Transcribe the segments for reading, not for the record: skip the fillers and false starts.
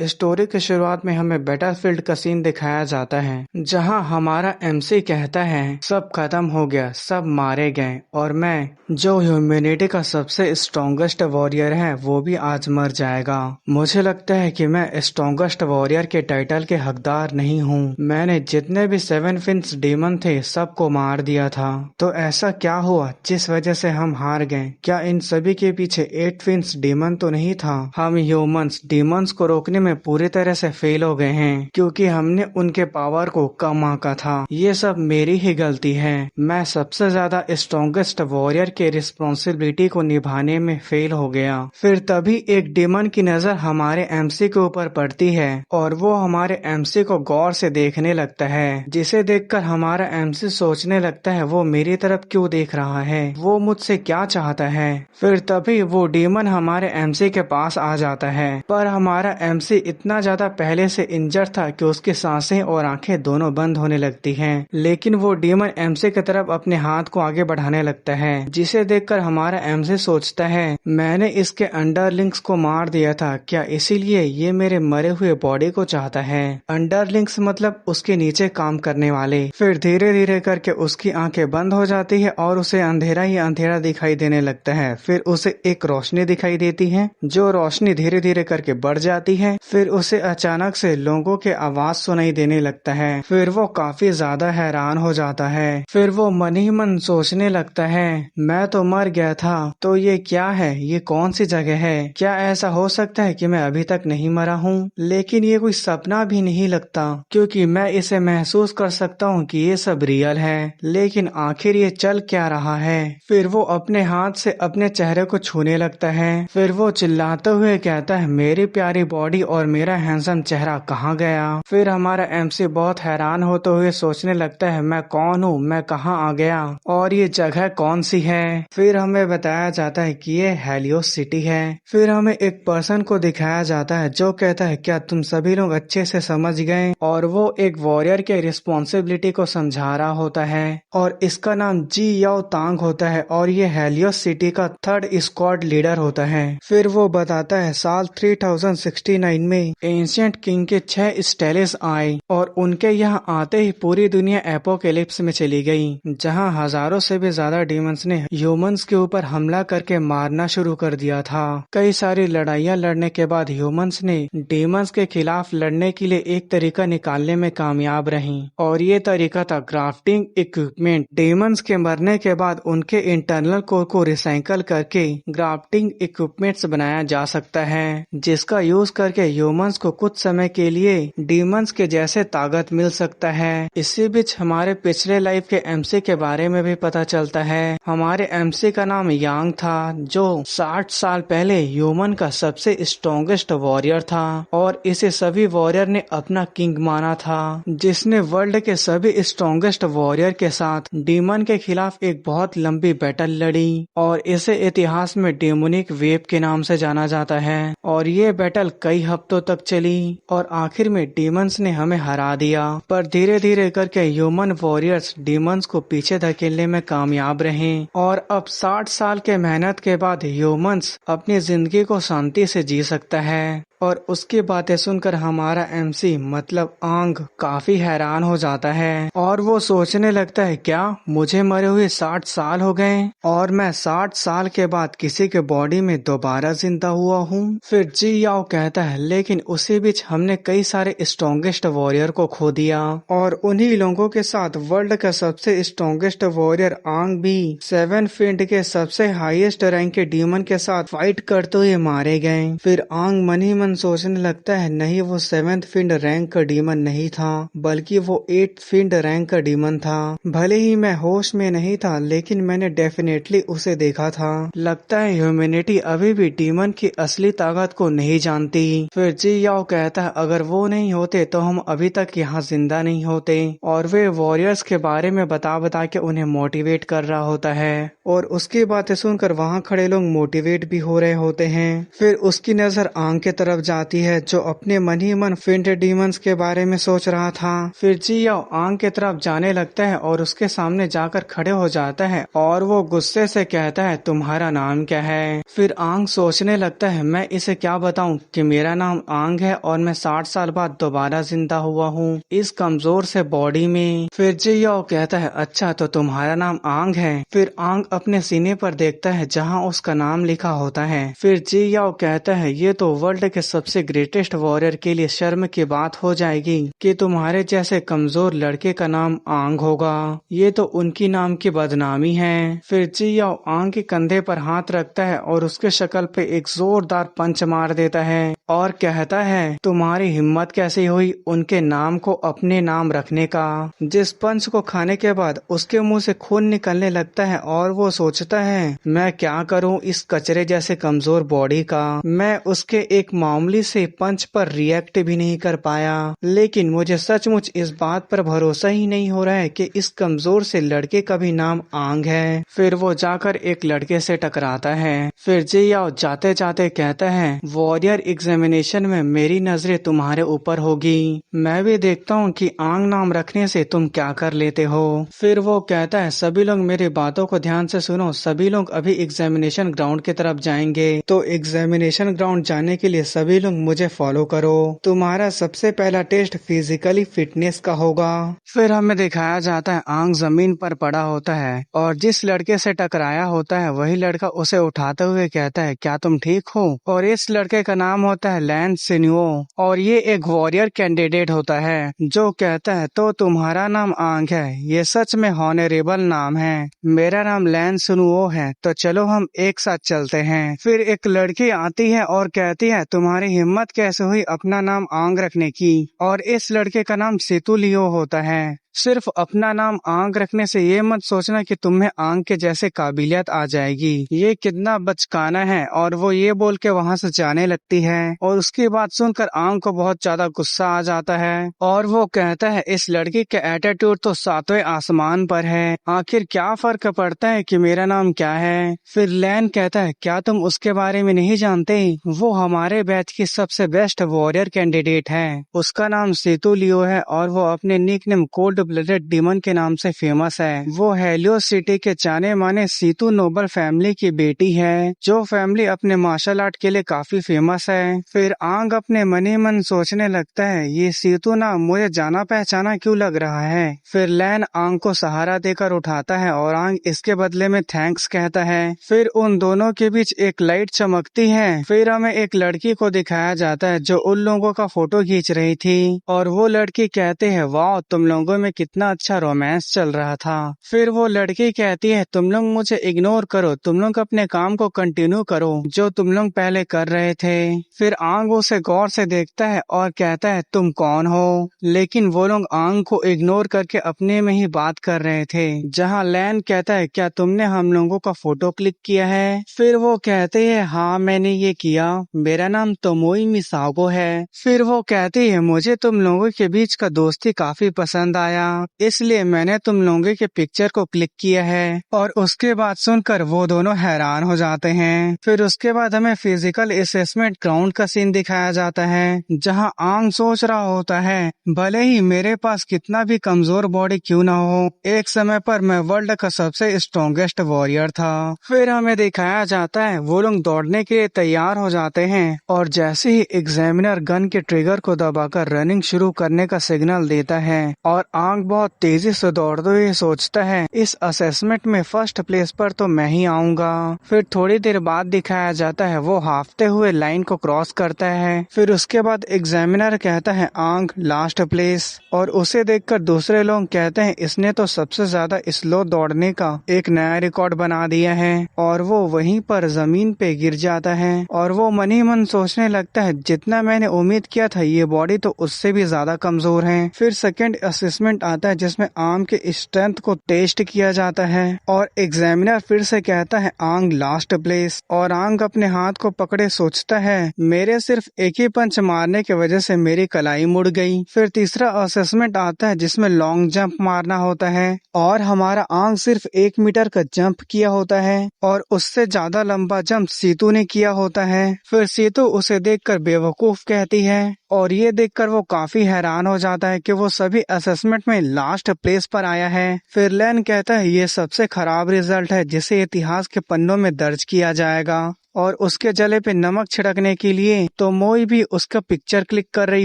Story की शुरुआत में हमें बैटलफील्ड का सीन दिखाया जाता है, जहां हमारा एमसी कहता है सब खत्म हो गया, सब मारे गए और मैं जो ह्यूमैनिटी का सबसे स्ट्रॉन्गेस्ट वॉरियर है वो भी आज मर जाएगा। मुझे लगता है कि मैं स्ट्रॉन्गेस्ट वॉरियर के टाइटल के हकदार नहीं हूँ। मैंने जितने भी 7 फिन्स डीमन थे सबको मार दिया था। तो ऐसा क्या हुआ जिस वजह से हम हार गए? क्या इन सभी के पीछे 8 फिन्स डीमन तो नहीं था? हम ह्यूमंस डीमंस को रोकने में पूरी तरह से फेल हो गए हैं क्योंकि हमने उनके पावर को कम आंका था। ये सब मेरी ही गलती है। मैं सबसे ज्यादा स्ट्रॉन्गेस्ट वॉरियर के रिस्पॉन्सिबिलिटी को निभाने में फेल हो गया। फिर तभी एक डीमन की नजर हमारे एमसी के ऊपर पड़ती है और वो हमारे एमसी को गौर से देखने लगता है, जिसे देखकर हमारा एमसी सोचने लगता है वो मेरी तरफ क्यों देख रहा है, वो मुझसे क्या चाहता है। फिर तभी वो डीमन हमारे एमसी के पास आ जाता है, पर हमारा एमसी इतना ज्यादा पहले से इंजर्ड था कि उसकी सांसें और आंखें दोनों बंद होने लगती हैं। लेकिन वो डीमन एमसी की तरफ अपने हाथ को आगे बढ़ाने लगता है, जिसे देखकर हमारा एमसी सोचता है मैंने इसके अंडरलिंक्स को मार दिया था, क्या इसीलिए ये मेरे मरे हुए बॉडी को चाहता है? अंडरलिंक्स मतलब उसके नीचे काम करने वाले। फिर धीरे धीरे करके उसकी आंखें बंद हो जाती है और उसे अंधेरा ही अंधेरा दिखाई देने लगता है। फिर उसे एक रोशनी दिखाई देती है, जो रोशनी धीरे धीरे करके बढ़ जाती है। फिर उसे अचानक से लोगों के आवाज सुनाई देने लगता है। फिर वो काफी ज्यादा हैरान हो जाता है। फिर वो मन ही मन सोचने लगता है मैं तो मर गया था, तो ये क्या है, ये कौन सी जगह है? क्या ऐसा हो सकता है कि मैं अभी तक नहीं मरा हूँ? लेकिन ये कोई सपना भी नहीं लगता, क्योंकि मैं इसे महसूस कर सकता हूँ कि ये सब रियल है। लेकिन आखिर ये चल क्या रहा है? फिर वो अपने हाथ से अपने चेहरे को छूने लगता है। फिर वो चिल्लाते हुए कहता है मेरी प्यारी बॉडी और मेरा हैंडसम चेहरा कहाँ गया? फिर हमारा एमसी बहुत हैरान होते हुए सोचने लगता है मैं कौन हूँ, मैं कहाँ आ गया और ये जगह कौन सी है? फिर हमें बताया जाता है कि ये हेलियोस सिटी है। फिर हमें एक पर्सन को दिखाया जाता है जो कहता है क्या तुम सभी लोग अच्छे से समझ गए? और वो एक वॉरियर के रिस्पॉन्सिबिलिटी को समझा रहा होता है और इसका नाम जी याओ तांग होता है और ये हेलियोस सिटी का 3rd स्क्वाड लीडर होता है। फिर वो बताता है साल 3069 में एंशिएंट किंग के 6 स्टेलेस आए और उनके यहाँ आते ही पूरी दुनिया एपोकेलिप्स में चली गई, जहाँ हजारों से भी ज्यादा डीमंस ने ह्यूमंस के ऊपर हमला करके मारना शुरू कर दिया था। कई सारी लड़ाइयाँ लड़ने के बाद ह्यूमंस ने डीमंस के खिलाफ लड़ने के लिए एक तरीका निकालने में कामयाब रही और ये तरीका था ग्राफ्टिंग इक्विपमेंट। डीमंस के मरने के बाद उनके इंटरनल कोर को रिसाइकल करके ग्राफ्टिंग इक्विपमेंट्स बनाया जा सकता है, जिसका यूज करके ह्यूमंस को कुछ समय के लिए डीमंस के जैसे ताकत मिल सकता है। इसी बीच हमारे पिछले लाइफ के एमसी के बारे में भी पता चलता है। हमारे एमसी का नाम यांग था, जो 60 साल पहले ह्यूमन का सबसे स्ट्रॉन्गेस्ट वॉरियर था और इसे सभी वॉरियर ने अपना किंग माना था, जिसने वर्ल्ड के सभी स्ट्रॉन्गेस्ट वॉरियर के साथ डीमन के खिलाफ एक बहुत लंबी बैटल लड़ी और इसे इतिहास में डेमोनिक वेव के नाम से जाना जाता है। और ये बैटल कई हफ्तों तक चली और आखिर में डीमंस ने हमें हरा दिया। पर धीरे धीरे करके ह्यूमन वॉरियर्स डीमंस को पीछे धकेलने में कामयाब रहे और अब 60 साल के मेहनत के बाद ह्यूमंस अपनी जिंदगी को शांति से जी सकता है। और उसकी बातें सुनकर हमारा एमसी मतलब आंग काफी हैरान हो जाता है और वो सोचने लगता है क्या मुझे मरे हुए 60 साल हो गए और मैं 60 साल के बाद किसी के बॉडी में दोबारा जिंदा हुआ हूँ? फिर जी याओ कहता है लेकिन उसी बीच हमने कई सारे स्ट्रॉन्गेस्ट वॉरियर को खो दिया और उन्हीं लोगों के साथ वर्ल्ड का सबसे स्ट्रॉन्गेस्ट वॉरियर आंग भी 7 फिंड के सबसे हाईएस्ट रैंक के डीमन के साथ फाइट करते हुए मारे गए। फिर आंग मन ही सोचने लगता है नहीं, वो 7th फिंड रैंक का डीमन नहीं था, बल्कि वो 8th फिंड रैंक का डीमन था। भले ही मैं होश में नहीं था, लेकिन मैंने डेफिनेटली उसे देखा था। लगता है ह्यूमैनिटी अभी भी डीमन की असली ताकत को नहीं जानती। फिर जी याओ कहता है अगर वो नहीं होते तो हम अभी तक यहाँ जिंदा नहीं होते और वे वॉरियर्स के बारे में बता बता के उन्हें मोटिवेट कर रहा होता है और उसकी बातें सुनकर वहाँ खड़े लोग मोटिवेट भी हो रहे होते हैं। फिर उसकी नजर आंग की तरफ तरफ जाती है जो अपने मन ही मन फिंट डीमंस के बारे में सोच रहा था। फिर जियाओ आंग की तरफ जाने लगता है और उसके सामने जाकर खड़े हो जाता है और वो गुस्से से कहता है तुम्हारा नाम क्या है। फिर आंग सोचने लगता है मैं इसे क्या बताऊं कि मेरा नाम आंग है और मैं 60 साल बाद दोबारा जिंदा हुआ हूँ इस कमजोर से बॉडी में। फिर जियाओ कहता है अच्छा तो तुम्हारा नाम आंग है। फिर आंग अपने सीने पर देखता है जहाँ उसका नाम लिखा होता है। फिर जियाओ कहता है ये तो वर्ल्ड के सबसे ग्रेटेस्ट वॉरियर के लिए शर्म की बात हो जाएगी कि तुम्हारे जैसे कमजोर लड़के का नाम आंग होगा, ये तो उनकी नाम की बदनामी है। फिर जियाओ आंग के कंधे पर हाथ रखता है और उसके शक्ल पे एक जोरदार पंच मार देता है और कहता है तुम्हारी हिम्मत कैसे हुई उनके नाम को अपने नाम रखने का। जिस पंच को खाने के बाद उसके मुंह से खून निकलने लगता है और वो सोचता है मैं क्या करूं इस कचरे जैसे कमजोर बॉडी का। मैं उसके एक मामूली से पंच पर रिएक्ट भी नहीं कर पाया, लेकिन मुझे सचमुच इस बात पर भरोसा ही नहीं हो रहा है कि इस कमजोर से लड़के का भी नाम आंग है। फिर वो जाकर एक लड़के से टकराता है। फिर जियाओ जाते जाते कहता है वॉरियर एग्जामिनेशन में मेरी नजरें तुम्हारे ऊपर होगी, मैं भी देखता हूँ कि आंग नाम रखने से तुम क्या कर लेते हो। फिर वो कहता है सभी लोग मेरी बातों को ध्यान से सुनो, सभी लोग अभी एग्जामिनेशन ग्राउंड की तरफ जाएंगे, तो एग्जामिनेशन ग्राउंड जाने के लिए सभी लोग मुझे फॉलो करो। तुम्हारा सबसे पहला टेस्ट फिजिकली फिटनेस का होगा। फिर हमें दिखाया जाता है आंग जमीन पर पड़ा होता है और जिस लड़के से टकराया होता है वही लड़का उसे उठाते हुए कहता है क्या तुम ठीक हो। और इस लड़के का नाम होता है लैन सिन्युओ और ये एक वॉरियर कैंडिडेट होता है जो कहता है तो तुम्हारा नाम आंग है, ये सच में हॉनरेबल नाम है। मेरा नाम लैन सिन्युओ है, तो चलो हम एक साथ चलते हैं। फिर एक लड़की आती है और कहती है तुम्हारी हिम्मत कैसे हुई अपना नाम आंग रखने की। और इस लड़के का नाम सेतु लियो होता है। सिर्फ अपना नाम आंग रखने से ये मत सोचना कि तुम्हें आंग के जैसे काबिलियत आ जाएगी, ये कितना बचकाना है। और वो ये बोल के वहाँ से जाने लगती है और उसकी बात सुनकर आंग को बहुत ज्यादा गुस्सा आ जाता है और वो कहता है इस लड़की के एटीट्यूड तो सातवें आसमान पर है, आखिर क्या फर्क पड़ता है कि मेरा नाम क्या है। फिर लैन कहता है क्या तुम उसके बारे में नहीं जानते, वो हमारे बैच की सबसे बेस्ट वॉरियर कैंडिडेट है, उसका नाम सेतु लियो है और वो अपने निकनेम कोल्ड ब्लडेड डीमन के नाम से फेमस है। वो हेलियो सिटी के जाने माने सीतू नोबल फैमिली की बेटी है, जो फैमिली अपने मार्शल आर्ट के लिए काफी फेमस है। फिर आंग अपने मन ही मन सोचने लगता है ये सीतू नाम मुझे जाना पहचाना क्यों लग रहा है। फिर लैन आंग को सहारा देकर उठाता है और आंग इसके बदले में थैंक्स कहता है। फिर उन दोनों के बीच एक लाइट चमकती है। फिर हमें एक लड़की को दिखाया जाता है जो उन लोगों का फोटो खींच रही थी और वो लड़की कहते हैं वाह तुम लोगों में कितना अच्छा रोमांस चल रहा था। फिर वो लड़की कहती है तुम लोग मुझे इग्नोर करो, तुम लोग अपने काम को कंटिन्यू करो जो तुम लोग पहले कर रहे थे। फिर आंग उसे गौर से देखता है और कहता है तुम कौन हो, लेकिन वो लोग आंग को इग्नोर करके अपने में ही बात कर रहे थे। जहाँ लैन कहता है क्या तुमने हम लोगों का फोटो क्लिक किया है। फिर वो कहते हैं हाँ मैंने ये किया, मेरा नाम तोमोई मिसागो है। फिर वो कहती है मुझे तुम लोगों के बीच का दोस्ती काफी पसंद आया, इसलिए मैंने तुम लोगों के पिक्चर को क्लिक किया है। और उसके बाद सुनकर वो दोनों हैरान हो जाते हैं। फिर उसके बाद हमें फिजिकल असेसमेंट ग्राउंड का सीन दिखाया जाता है जहां आंग सोच रहा होता है भले ही मेरे पास कितना भी कमजोर बॉडी क्यों ना हो, एक समय पर मैं वर्ल्ड का सबसे स्ट्रॉन्गेस्ट वॉरियर था। फिर हमें दिखाया जाता है वो लोग दौड़ने के लिए तैयार हो जाते हैं और जैसे ही एग्जामिनर गन के ट्रिगर को दबाकर रनिंग शुरू करने का सिग्नल देता है और आंग बहुत तेजी से दौड़ते हुए सोचता है इस असेसमेंट में फर्स्ट प्लेस पर तो मैं ही आऊंगा। फिर थोड़ी देर बाद दिखाया जाता है वो हाफते हुए लाइन को क्रॉस करता है। फिर उसके बाद एग्जामिनर कहता है आंग लास्ट प्लेस और उसे देखकर दूसरे लोग कहते हैं इसने तो सबसे ज्यादा स्लो दौड़ने का एक नया रिकॉर्ड बना दिया है और वो वहीं पर जमीन पे गिर जाता है और वो मन ही मन सोचने लगता है जितना मैंने उम्मीद किया था ये बॉडी तो उससे भी ज्यादा कमजोर है। फिर सेकेंड असेसमेंट असेसमेंट आता है जिसमें आंग के स्ट्रेंथ को टेस्ट किया जाता है और एग्जामिनर फिर से कहता है आंग लास्ट प्लेस, और आंग अपने हाथ को पकड़े सोचता है मेरे सिर्फ एक ही पंच मारने की वजह से मेरी कलाई मुड़ गई। फिर तीसरा असेसमेंट आता है जिसमें लॉन्ग जंप मारना होता है और हमारा आंग सिर्फ 1 मीटर का जंप किया होता है और उससे ज्यादा लंबा जंप सीतू ने किया होता है। फिर सीतू उसे देखकर बेवकूफ कहती है और ये देखकर वो काफी हैरान हो जाता है कि वो सभी असेसमेंट में लास्ट प्लेस पर आया है। फिर लेन कहता है ये सबसे खराब रिजल्ट है जिसे इतिहास के पन्नों में दर्ज किया जाएगा, और उसके जले पे नमक छिड़कने के लिए तो मोई भी उसका पिक्चर क्लिक कर रही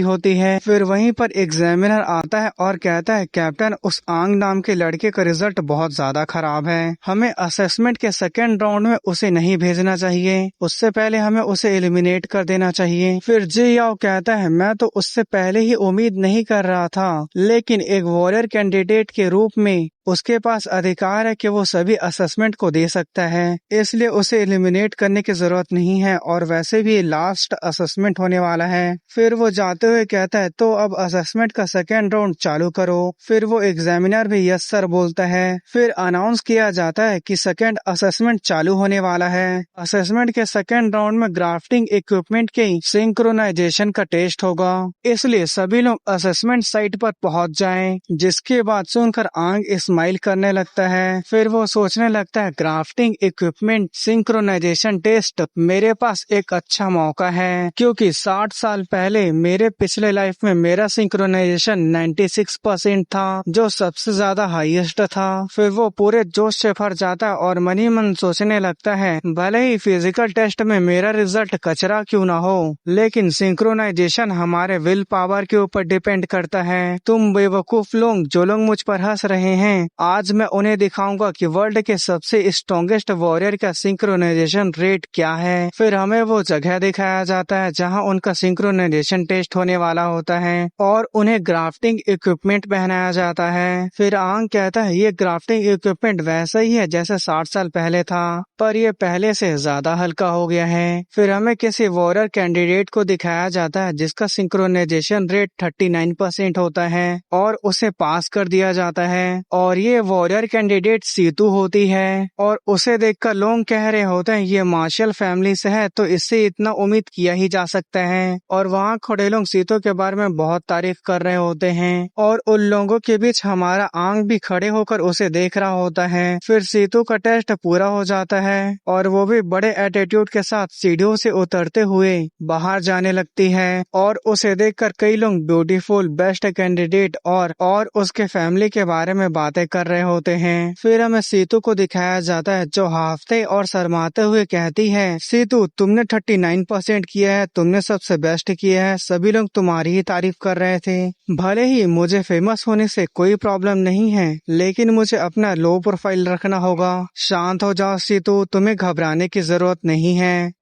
होती है। फिर वहीं पर एग्जामिनर आता है और कहता है कैप्टन उस आंग नाम के लड़के का रिजल्ट बहुत ज्यादा खराब है, हमें असेसमेंट के सेकेंड राउंड में उसे नहीं भेजना चाहिए, उससे पहले हमें उसे एलिमिनेट कर देना चाहिए। फिर जी याओ कहता है मैं तो उससे पहले ही उम्मीद नहीं कर रहा था, लेकिन एक वॉरियर कैंडिडेट के रूप में उसके पास अधिकार है कि वो सभी असेसमेंट को दे सकता है, इसलिए उसे एलिमिनेट करने की जरूरत नहीं है और वैसे भी लास्ट असेसमेंट होने वाला है। फिर वो जाते हुए कहता है तो अब असेसमेंट का सेकेंड राउंड चालू करो। फिर वो एग्जामिनर भी यस सर बोलता है। फिर अनाउंस किया जाता है कि सेकेंड असेसमेंट चालू होने वाला है। असेसमेंट के सेकेंड राउंड में ग्राफ्टिंग इक्विपमेंट के सिंक्रोनाइजेशन का टेस्ट होगा, इसलिए सभी लोग असेसमेंट साइट पर पहुंच जाएं। जिसके बाद सुनकर आंग स्माइल करने लगता है। फिर वो सोचने लगता है ग्राफ्टिंग इक्विपमेंट सिंक्रोनाइजेशन टेस्ट मेरे पास एक अच्छा मौका है, क्योंकि 60 साल पहले मेरे पिछले लाइफ में मेरा सिंक्रोनाइजेशन 96% था, जो सबसे ज्यादा हाईएस्ट था। फिर वो पूरे जोश से भर जाता है और मन ही मन सोचने लगता है भले ही फिजिकल टेस्ट में मेरा रिजल्ट कचरा क्यों ना हो, लेकिन सिंक्रोनाइजेशन हमारे विल पावर के ऊपर डिपेंड करता है। तुम बेवकूफ लोग जो लोग मुझ पर हंस रहे हैं, आज मैं उन्हें दिखाऊंगा कि वर्ल्ड के सबसे स्ट्रॉन्गेस्ट वॉरियर का सिंक्रोनाइजेशन रेट क्या है। फिर हमें वो जगह दिखाया जाता है जहां उनका सिंक्रोनाइजेशन टेस्ट होने वाला होता है और उन्हें ग्राफ्टिंग इक्विपमेंट पहनाया जाता है। फिर आंग कहता है ये ग्राफ्टिंग इक्विपमेंट वैसा ही है जैसे 60 साल पहले था, पर ये पहले से ज्यादा हल्का हो गया है। फिर हमें किसी वॉरियर कैंडिडेट को दिखाया जाता है जिसका सिंक्रोनाइजेशन रेट 39% होता है और उसे पास कर दिया जाता है, और ये वॉरियर कैंडिडेट सीतू होती है। और उसे देखकर लोग कह रहे होते हैं ये मार्शल फैमिली से है तो इससे इतना उम्मीद किया ही जा सकता है, और वहाँ खड़े लोग सीतू के बारे में बहुत तारीफ कर रहे होते हैं और उन लोगों के बीच हमारा आंग भी खड़े होकर उसे देख रहा होता है। फिर सीतू का टेस्ट पूरा हो जाता है और वो भी बड़े एटीट्यूड के साथ सीढ़ियों से उतरते हुए बाहर जाने लगती है, और उसे देखकर कई लोग ब्यूटीफुल बेस्ट कैंडिडेट और उसके फैमिली के बारे में बातें कर रहे होते हैं। फिर हमें सीतू को दिखाया जाता है जो हाफते और शर्माते हुए कहती है सीतू तुमने 39% किया है, तुमने सबसे बेस्ट किया है, सभी लोग तुम्हारी ही तारीफ कर रहे थे। भले ही मुझे फेमस होने से कोई प्रॉब्लम नहीं है, लेकिन मुझे अपना लो प्रोफाइल रखना होगा। शांत हो जाओ सीतू, तुम्हें घबराने की जरूरत नहीं है।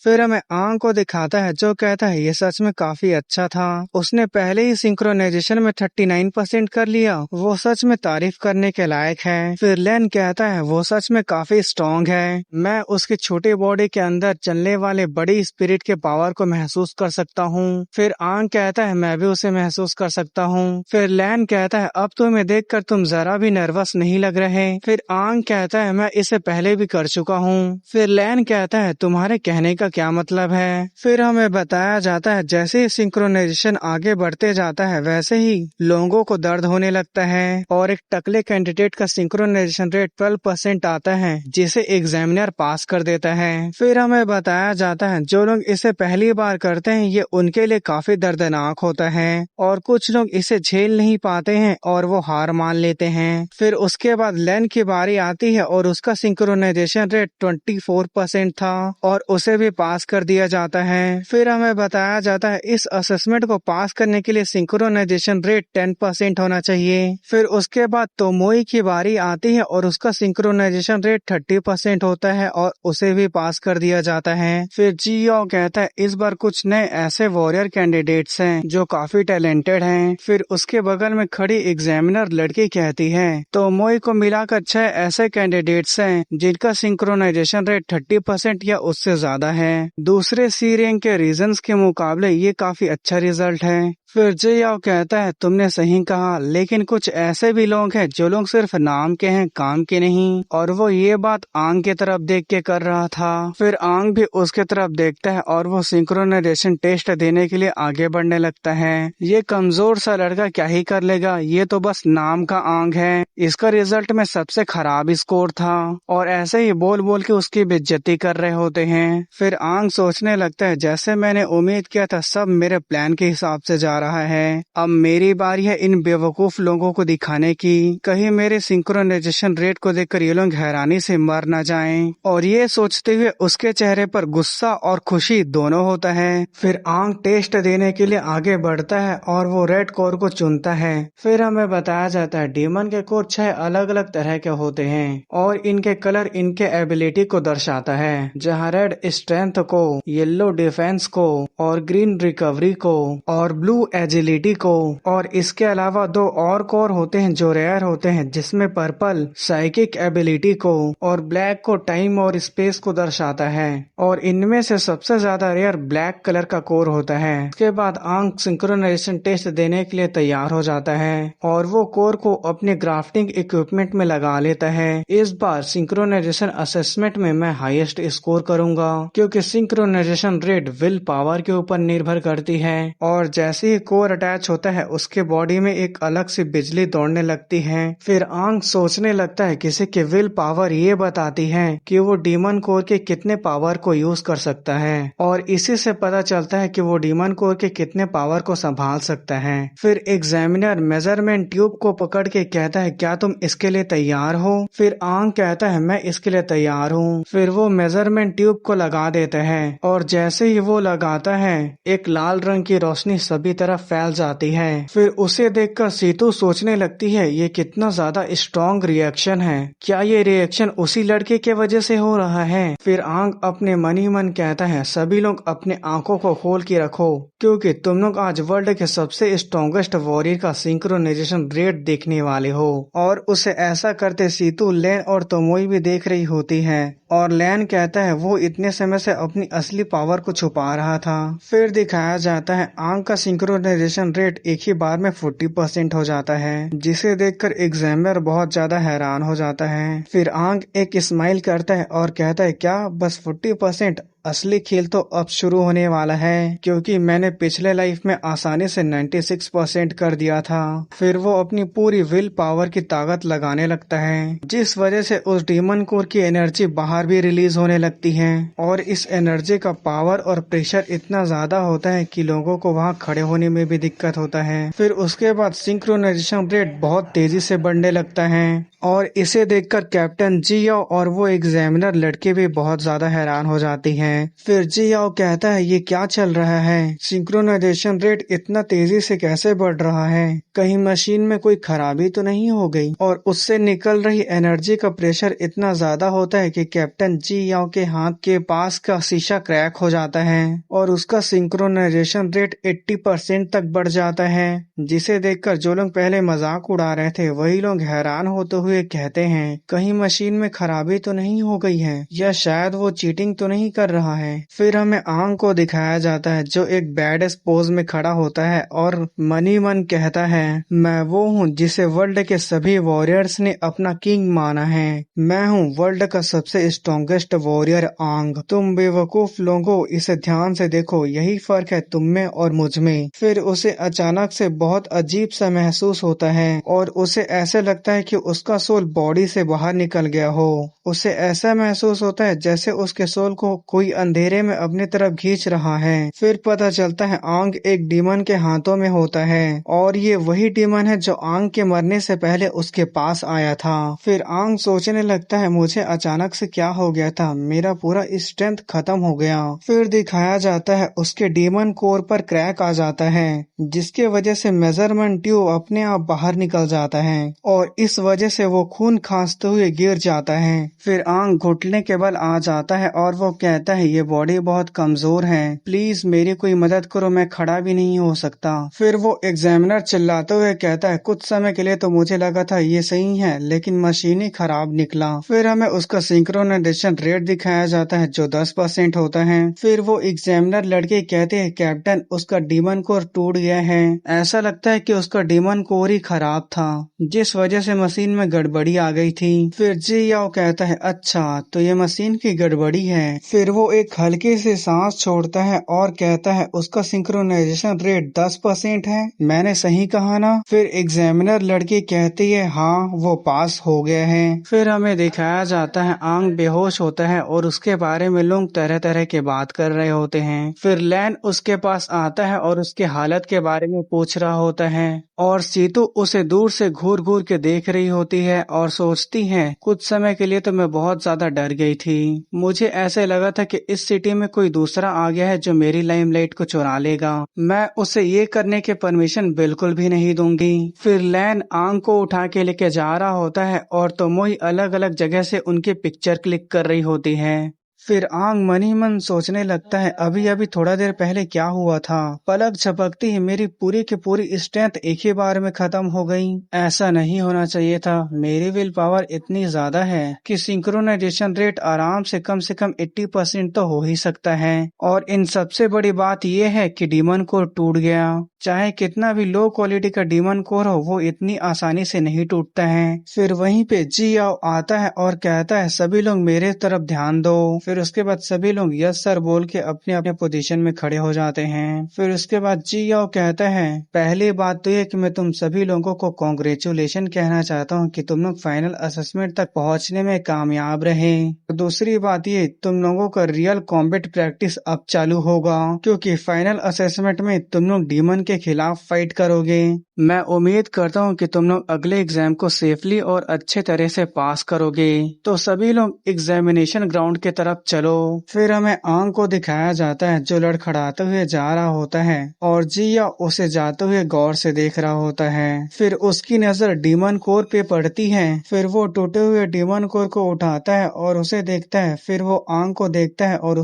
फिर हमें आंग को दिखाता है जो कहता है ये सच में काफी अच्छा था, उसने पहले ही सिंक्रोनाइजेशन में 39% कर लिया, वो सच में तारीफ करने के लायक है। फिर लेन कहता है वो सच में काफी स्ट्रॉन्ग है, मैं उसके छोटे बॉडी के अंदर चलने वाले बड़ी स्पिरिट के पावर को महसूस कर सकता हूँ। फिर आंग कहता है मैं भी उसे महसूस कर सकता हूँ। फिर लेन कहता है अब तुम्हें देखकर तुम जरा भी नर्वस नहीं लग रहे। फिर आंग कहता है मैं इसे पहले भी कर चुका हूँ। फिर लेन कहता है तुम्हारे कहने का क्या मतलब है। फिर हमें बताया जाता है जैसे ही सिंक्रोनाइजेशन आगे बढ़ते जाता है वैसे ही लोगों को दर्द होने लगता है और एक टकले कैंडिडेट का सिंक्रोनाइजेशन रेट 12% आता है जिसे एग्जामिनर पास कर देता है। फिर हमें बताया जाता है जो लोग इसे पहली बार करते हैं ये उनके लिए काफी दर्दनाक होता है और कुछ लोग इसे झेल नहीं पाते हैं और वो हार मान लेते हैं। फिर उसके बाद लेन की बारी आती है और उसका सिंक्रोनाइजेशन रेट 24% था और उसे भी पास कर दिया जाता है। फिर हमें बताया जाता है इस असेसमेंट को पास करने के लिए सिंक्रोनाइजेशन रेट 10% होना चाहिए। फिर उसके बाद तोमोई की बारी आती है और उसका सिंक्रोनाइजेशन रेट 30% होता है और उसे भी पास कर दिया जाता है। फिर जियो कहता है इस बार कुछ नए ऐसे वॉरियर कैंडिडेट्स हैं जो काफी टैलेंटेड हैं। फिर उसके बगल में खड़ी एग्जामिनर लड़की कहती है तोमोई को मिलाकर 6 ऐसे कैंडिडेट्स हैं जिनका सिंक्रोनाइजेशन रेट 30% या उससे ज्यादा है। है। दूसरे सी रैंक के रीजंस के मुकाबले ये काफी अच्छा रिजल्ट है। फिर जियाओ कहता है तुमने सही कहा, लेकिन कुछ ऐसे भी लोग हैं जो लोग सिर्फ नाम के हैं, काम के नहीं। और वो ये बात आंग की तरफ देख के कर रहा था। फिर आंग भी उसके तरफ देखता है और वो सिंक्रोनाइजेशन टेस्ट देने के लिए आगे बढ़ने लगता है। ये कमजोर सा लड़का क्या ही कर लेगा, ये तो बस नाम का आंग है। इसका रिजल्ट में सबसे खराब स्कोर था और ऐसे ही बोल बोल के उसकी बेइज्जती कर रहे होते हैं। फिर आंग सोचने लगता है जैसे मैंने उम्मीद किया था सब मेरे प्लान के हिसाब से जा रहा है। अब मेरी बारी है इन बेवकूफ लोगों को दिखाने की, कहीं मेरे सिंक्रोनाइजेशन रेट को देखकर ये लोग हैरानी से मर न जाएं। और ये सोचते हुए उसके चेहरे पर गुस्सा और खुशी दोनों होता है। फिर आंग टेस्ट देने के लिए आगे बढ़ता है और वो रेड कोर को चुनता है। फिर हमें बताया जाता है डीमन के कोर 6 अलग अलग तरह के होते हैं और इनके कलर इनके एबिलिटी को दर्शाता है, जहाँ रेड स्ट्रेंथ को, येलो डिफेंस को और ग्रीन रिकवरी को और ब्लू एजिलिटी को। और इसके अलावा 2 और कोर होते हैं जो रेयर होते हैं, जिसमें पर्पल साइकिक एबिलिटी को और ब्लैक को टाइम और स्पेस को दर्शाता है। और इनमें से सबसे ज्यादा रेयर ब्लैक कलर का कोर होता है। इसके बाद आंग सिंक्रोनाइजेशन टेस्ट देने के लिए तैयार हो जाता है और वो कोर को अपने ग्राफ्टिंग इक्विपमेंट में लगा लेता है। इस बार सिंक्रोनाइजेशन असेसमेंट में मैं हाईएस्ट स्कोर करूंगा, क्योंकि सिंक्रोनाइजेशन रेट विल पावर के ऊपर निर्भर करती है। और जैसे ही कोर अटैच होता है उसके बॉडी में एक अलग सी बिजली दौड़ने लगती है। फिर आंग सोचने लगता है किसी की विल पावर ये बताती है कि वो डीमन कोर के कितने पावर को यूज कर सकता है, और इसी से पता चलता है कि वो डीमन कोर के कितने पावर को संभाल सकता है। फिर एग्जामिनर मेजरमेंट ट्यूब को पकड़ के कहता है क्या तुम इसके लिए तैयार हो? फिर आंग कहता है मैं इसके लिए तैयार हूँ। फिर वो मेजरमेंट ट्यूब को लगा देता है और जैसे ही वो लगाता है एक लाल रंग की रोशनी सभी तरफ फैल जाती है। फिर उसे देखकर सीतू सोचने लगती है ये कितना ज्यादा स्ट्रॉन्ग रिएक्शन है, क्या ये रिएक्शन उसी लड़के के वजह से हो रहा है? फिर आंग अपने मन ही मन कहता है सभी लोग अपने आंखों को खोल के रखो, क्योंकि तुम लोग आज वर्ल्ड के सबसे स्ट्रॉन्गेस्ट वॉरियर का सिंक्रोनाइजेशन रेट देखने वाले हो। और उसे ऐसा करते सीतू, लेन और तोमोई भी देख रही होती है और लैन कहता है वो इतने समय से अपनी असली पावर को छुपा रहा था। फिर दिखाया जाता है आंग का सिंक्रोनाइजेशन रेट एक ही बार में 40% हो जाता है, जिसे देखकर एग्जामिनर बहुत ज्यादा हैरान हो जाता है। फिर आंग एक स्माइल करता है और कहता है क्या बस 40%? असली खेल तो अब शुरू होने वाला है, क्योंकि मैंने पिछले लाइफ में आसानी से 96% कर दिया था। फिर वो अपनी पूरी विल पावर की ताकत लगाने लगता है, जिस वजह से उस डीमन कोर की एनर्जी बाहर भी रिलीज होने लगती है। और इस एनर्जी का पावर और प्रेशर इतना ज्यादा होता है कि लोगों को वहाँ खड़े होने में भी दिक्कत होता है। फिर उसके बाद सिंक्रोनाइजेशन रेट बहुत तेजी से बढ़ने लगता है और इसे देखकर कैप्टन जियाओ और वो एग्जामिनर लड़के भी बहुत ज्यादा हैरान हो जाती हैं। फिर जियाओ कहता है ये क्या चल रहा है, सिंक्रोनाइजेशन रेट इतना तेजी से कैसे बढ़ रहा है, कहीं मशीन में कोई खराबी तो नहीं हो गई? और उससे निकल रही एनर्जी का प्रेशर इतना ज्यादा होता है कि कैप्टन जियाओ के हाथ के पास का शीशा क्रैक हो जाता है और उसका सिंक्रोनाइजेशन रेट 80% तक बढ़ जाता है, जिसे देखकर जो लोग पहले मजाक उड़ा रहे थे वही लोग हैरान होते हुए कहते हैं कहीं मशीन में खराबी तो नहीं हो गई है, या शायद वो चीटिंग तो नहीं कर रहा है। फिर हमें आंग को दिखाया जाता है जो एक बैड पोज में खड़ा होता है और मन ही मन कहता है मैं वो हूँ जिसे वर्ल्ड के सभी वॉरियर्स ने अपना किंग माना है, मैं हूँ वर्ल्ड का सबसे स्ट्रॉन्गेस्ट वॉरियर आंग। तुम बेवकूफ लोगों इसे ध्यान से देखो, यही फर्क है तुम में और मुझ में। फिर उसे अचानक से बहुत अजीब सा महसूस होता है और उसे ऐसे लगता है कि उसका सोल बॉडी से बाहर निकल गया हो। उसे ऐसा महसूस होता है जैसे उसके सोल को कोई अंधेरे में अपनी तरफ खींच रहा है। फिर पता चलता है आंग एक डीमन के हाथों में होता है और ये वही डीमन है जो आंग के मरने से पहले उसके पास आया था। फिर आंग सोचने लगता है मुझे अचानक से क्या हो गया था, मेरा पूरा स्ट्रेंथ खत्म हो गया। फिर दिखाया जाता है उसके डीमन कोर पर क्रैक आ जाता है, जिसके वजह से मेजरमेंट ट्यूब अपने आप बाहर निकल जाता है और इस वजह से वो खून खांसते हुए गिर जाता है। फिर आंग घुटने के बल आ जाता है और वो कहता है ये बॉडी बहुत कमजोर है, प्लीज मेरी कोई मदद करो, मैं खड़ा भी नहीं हो सकता। फिर वो एग्जामिनर चिल्लाते हुए कहता है कुछ समय के लिए तो मुझे लगा था ये सही है, लेकिन मशीन ही खराब निकला। फिर हमें उसका सिंक्रोनाइजेशन रेट दिखाया जाता है जो 10% होता है। फिर वो एग्जामिनर लड़के कहते हैं कैप्टन उसका डीमन कोर टूट गया है, ऐसा लगता है कि उसका डीमन कोर ही खराब था जिस वजह से मशीन में गड़बड़ी आ गई थी। फिर जी याओ कहता है अच्छा तो ये मशीन की गड़बड़ी है। फिर वो एक हल्के से सांस छोड़ता है और कहता है उसका सिंक्रोनाइजेशन रेट 10% है, मैंने सही कहा ना। फिर एग्जामिनर लड़की कहती है हाँ वो पास हो गया है। फिर हमें दिखाया जाता है आंग बेहोश होता है और उसके बारे में लोग तरह तरह के बात कर रहे होते हैं। फिर लैन उसके पास आता है और उसके हालत के बारे में पूछ रहा होता है और सीतू उसे दूर से घूर घूर के देख रही होती है और सोचती है कुछ समय के लिए तो मैं बहुत ज्यादा डर गई थी, मुझे ऐसे लगा था कि इस सिटी में कोई दूसरा आ गया है जो मेरी लाइमलाइट को चुरा लेगा, मैं उसे ये करने के परमिशन बिल्कुल भी नहीं दूंगी। फिर लैन आंग को उठा के लेके जा रहा होता है और तोमोई अलग अलग जगह से उनकी पिक्चर क्लिक कर रही होती है। फिर आंग मन ही मन सोचने लगता है अभी अभी थोड़ा देर पहले क्या हुआ था, पलक झपकती ही मेरी पूरी की पूरी स्ट्रेंथ एक ही बार में खत्म हो गई, ऐसा नहीं होना चाहिए था, मेरी विल पावर इतनी ज्यादा है कि सिंक्रोनाइजेशन रेट आराम से कम 80% तो हो ही सकता है। और इन सबसे बड़ी बात यह है कि डीमन कोर टूट गया, चाहे कितना भी लो क्वालिटी का डीमन कोर हो वो इतनी आसानी से नहीं टूटता है। फिर वहीं पे जी आओ आता है और कहता है सभी लोग मेरे तरफ ध्यान दो। फिर उसके बाद सभी लोग यस सर बोल के अपने अपने पोजीशन में खड़े हो जाते हैं। फिर उसके बाद जी आओ कहता है पहली बात तो ये कि मैं तुम सभी लोगों को कॉन्ग्रेचुलेशन कहना चाहता हूँ कि तुम लोग फाइनल असेसमेंट तक पहुँचने में कामयाब रहे। दूसरी बात ये तुम लोगों का रियल कॉम्बैट प्रैक्टिस अब चालू होगा क्योंकि फाइनल असेसमेंट में तुम लोग डीमन के खिलाफ फाइट करोगे। मैं उम्मीद करता हूँ कि तुम लोग अगले एग्जाम को सेफली और अच्छे तरह से पास करोगे। तो सभी लोग एग्जामिनेशन ग्राउंड के तरफ चलो। फिर हमें आंग को दिखाया जाता है जो लड़खड़ाते हुए जा रहा होता है और जिया उसे जाते हुए गौर से देख रहा होता है। फिर उसकी नजर डीमन कोर पे पड़ती है, फिर वो टूटे हुए डीमन कोर को उठाता है और उसे देखता है। फिर वो आंग को देखता है और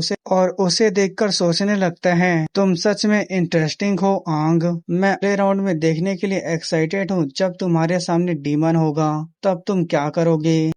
उसे देखकर सोचने लगता है तुम सच में इंटरेस्टिंग हो आंग, मैं अगले राउंड में देखने के लिए एक्साइटेड हूँ, जब तुम्हारे सामने डीमन होगा तब तुम क्या करोगे।